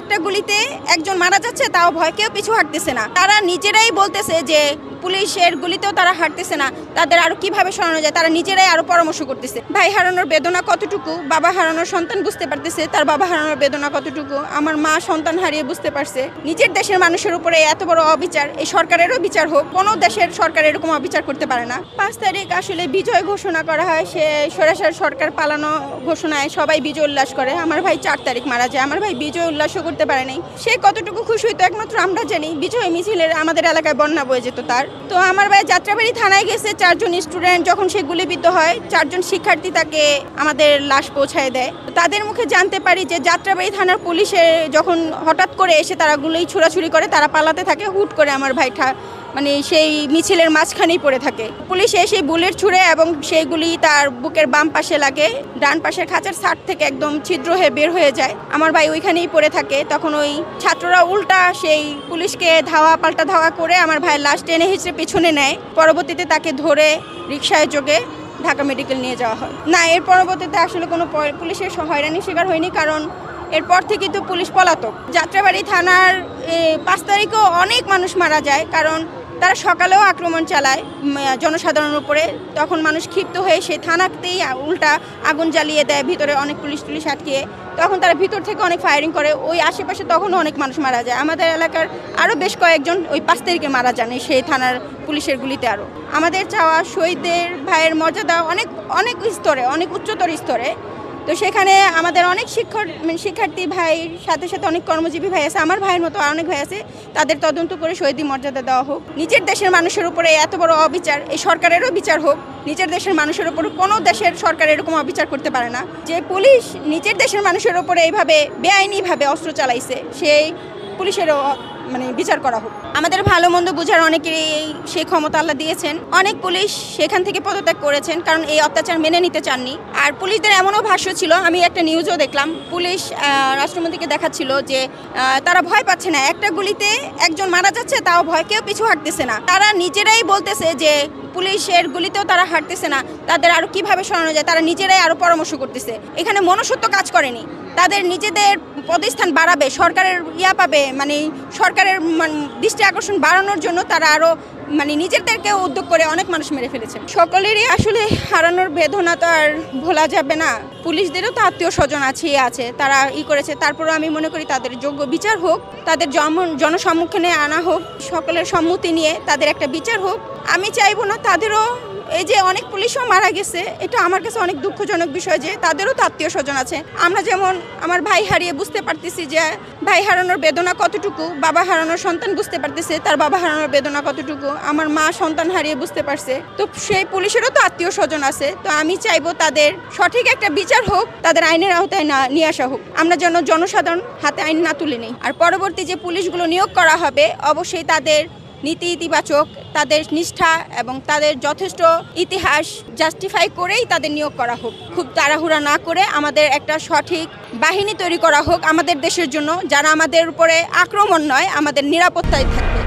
একটা গুলিতে একজন মারা যাচ্ছে, তাও ভয় কেউ পিছু হাঁটতেছে না। তারা নিজেরাই বলতেছে যে পুলিশের গুলিতেও তারা হাঁটতেছে না, তাদের আরো কিভাবে সরানো যায় তারা নিজেরাই আরো পরামর্শ করতেছে। ভাই হারানোর বেদনা কতটুকু, বাবা হারানোর সন্তান বুঝতে পারতেছে তার বাবা হারানোর বেদনা কতটুকু। আমার মা সন্তান হারিয়ে বুঝতে পারছে নিজের দেশের মানুষের উপরে এত বড় অবিচার, এই সরকারেরও বিচার হোক। কোনো দেশের সরকার এরকম অবিচার করতে পারে না। 5 তারিখ আসলে বিজয় ঘোষণা করা হয়, সে স্বৈরাচার সরকার পালানো ঘোষণায় সবাই বিজয় উল্লাস করে। আমার ভাই 4 তারিখ মারা যায়, আমার ভাই বিজয় উল্লাসও করতে পারে নাই। সে কতটুকু খুশি হইতো একমাত্র আমরা জানি। বিজয় মিছিলের আমাদের এলাকায় বন্যা বয়ে যেত তার। তো আমার ভাই যাত্রাবাড়ি থানায় গেছে, 4 জন স্টুডেন্ট যখন সে গুলিবিদ্ধ হয় 4 জন শিক্ষার্থী তাকে আমাদের লাশ পৌঁছায় দেয়। তাদের মুখে জানতে পারি যে যাত্রাবাড়ি থানার পুলিশে যখন হঠাৎ করে এসে তারা গুলি ছুড়াছুড়ি করে, তারা পালাতে থাকে, হুট করে আমার ভাই মানে সেই মিছিলের মাঝখানেই পড়ে থাকে। পুলিশ এসে বুলেট ছুড়ে এবং সেইগুলি তার বুকের বাম পাশে লাগে, ডান পাশের খাঁচার সাইড থেকে একদম ছিদ্র হয়ে বের হয়ে যায়। আমার ভাই ওইখানেই পড়ে থাকে। তখন ওই ছাত্ররা উল্টা সেই পুলিশকে পাল্টা ধাওয়া করে আমার ভাইয়ের লাশ টেনে হিঁচড়ে পেছনে নেয়। পরবর্তীতে তাকে ধরে রিকশায় যোগে ঢাকা মেডিকেল নিয়ে যাওয়া হয়। না, এর পরবর্তীতে আসলে কোনো পুলিশের হয়রানির শিকার হয়নি, কারণ এরপর থেকে তো পুলিশ পলাতক। যাত্রাবাড়ি থানার 5 তারিখেও অনেক মানুষ মারা যায়, কারণ তারা সকালেও আক্রমণ চালায় জনসাধারণের উপরে। তখন মানুষ ক্ষিপ্ত হয়ে সেই থানাতেই উল্টা আগুন জ্বালিয়ে দেয়, ভিতরে অনেক পুলিশ আটকিয়ে। তখন তারা ভিতর থেকে অনেক ফায়ারিং করে, ওই আশেপাশে তখনও অনেক মানুষ মারা যায়। আমাদের এলাকার আরও বেশ কয়েকজন ওই 5 তারিখে মারা যান সেই থানার পুলিশের গুলিতে। আরও আমাদের চাওয়া শহীদদের ভাইয়ের মর্যাদা অনেক অনেক স্তরে, অনেক উচ্চতর স্তরে। তো সেখানে আমাদের অনেক শিক্ষার্থী ভাইয়ের সাথে সাথে অনেক কর্মজীবী ভাই আছে, আমার ভাইয়ের মতো অনেক ভাই আছে, তাদের তদন্ত করে শহীদি মর্যাদা দেওয়া হোক। নিজের দেশের মানুষের উপরে এত বড় অবিচার, এই সরকারেরও বিচার হোক। নিজের দেশের মানুষের উপর কোনো দেশের সরকার এরকম অবিচার করতে পারে না। যে পুলিশ নিজের দেশের মানুষের উপরে এইভাবে বেআইনিভাবে অস্ত্র চালাইছে, সেই পুলিশেরও বিচার করা হোক। আমাদের ভালো মন্দ বোঝার অনেকেরই সেই ক্ষমতা আল্লাহ দিয়েছেন। অনেক পুলিশ সেখান থেকে পদত্যাগ করেছেন, কারণ এই অত্যাচার মেনে নিতে চাননি। আর পুলিশদের এমনও ভাষ্য ছিল, আমি একটা নিউজও দেখলাম, পুলিশ রাষ্ট্রমন্ত্রীকে দেখাচ্ছিল যে তারা ভয় পাচ্ছে না, একটা গুলিতে একজন মারা যাচ্ছে, তাও ভয় কেউ পিছু হাঁটতেছে না। তারা নিজেরাই বলতেছে যে পুলিশের গুলিতেও তারা হাঁটতেছে না, তাদের আরো কিভাবে সরানো যায় তারা নিজেরাই আরো পরামর্শ করতেছে। এখানে মনুষ্যত্ব কাজ করেনি, তাদের নিজেদের পদস্থান বাড়াবে, সরকারের পাবে, সরকারের দৃষ্টি আকর্ষণ বাড়ানোর জন্য তারা আরো নিজেদেরকে উদ্যোগ করে অনেক মানুষ মেরে ফেলেছে। সকলেরই আসলে হারানোর বেদনা তো আর ভোলা যাবে না। পুলিশদেরও তো আত্মীয় স্বজন আছে, তারা করেছে। তারপরেও আমি মনে করি তাদের যোগ্য বিচার হোক, তাদের জনসম্মুখে আনা হোক, সকলের সম্মতি নিয়ে তাদের একটা বিচার হোক। আমি চাইবো না তাদেরও, এই যে অনেক পুলিশও মারা গেছে, এটা আমার কাছে অনেক দুঃখজনক বিষয় যে তাদেরও তো আত্মীয় স্বজন আছে। আমরা যেমন আমার ভাই হারিয়ে বুঝতে পারতেছি যে ভাই হারানোর বেদনা কতটুকু, বাবা হারানোর সন্তান বুঝতে পারতেছে তার বাবা হারানোর বেদনা কতটুকু। আমার মা সন্তান হারিয়ে বুঝতে পারছে, তো সেই পুলিশেরও তো আত্মীয় স্বজন আছে। তো আমি চাইবো তাদের সঠিক একটা বিচার হোক, তাদের আইনের আওতায় নিয়ে আসা হোক। আমরা যেন জনসাধারণ হাতে আইন না তুলে নিই। আর পরবর্তী যে পুলিশগুলো নিয়োগ করা হবে অবশ্যই তাদের নীতি ইতিবাচক, তাদের নিষ্ঠা এবং তাদের যথেষ্ট ইতিহাস জাস্টিফাই করেই তাদের নিয়োগ করা হোক। খুব তাড়াহুড়া না করে আমাদের একটা সঠিক বাহিনী তৈরি করা হোক আমাদের দেশের জন্য, যারা আমাদের উপরে আক্রমণ নয়, আমাদের নিরাপত্তায় থাকবে।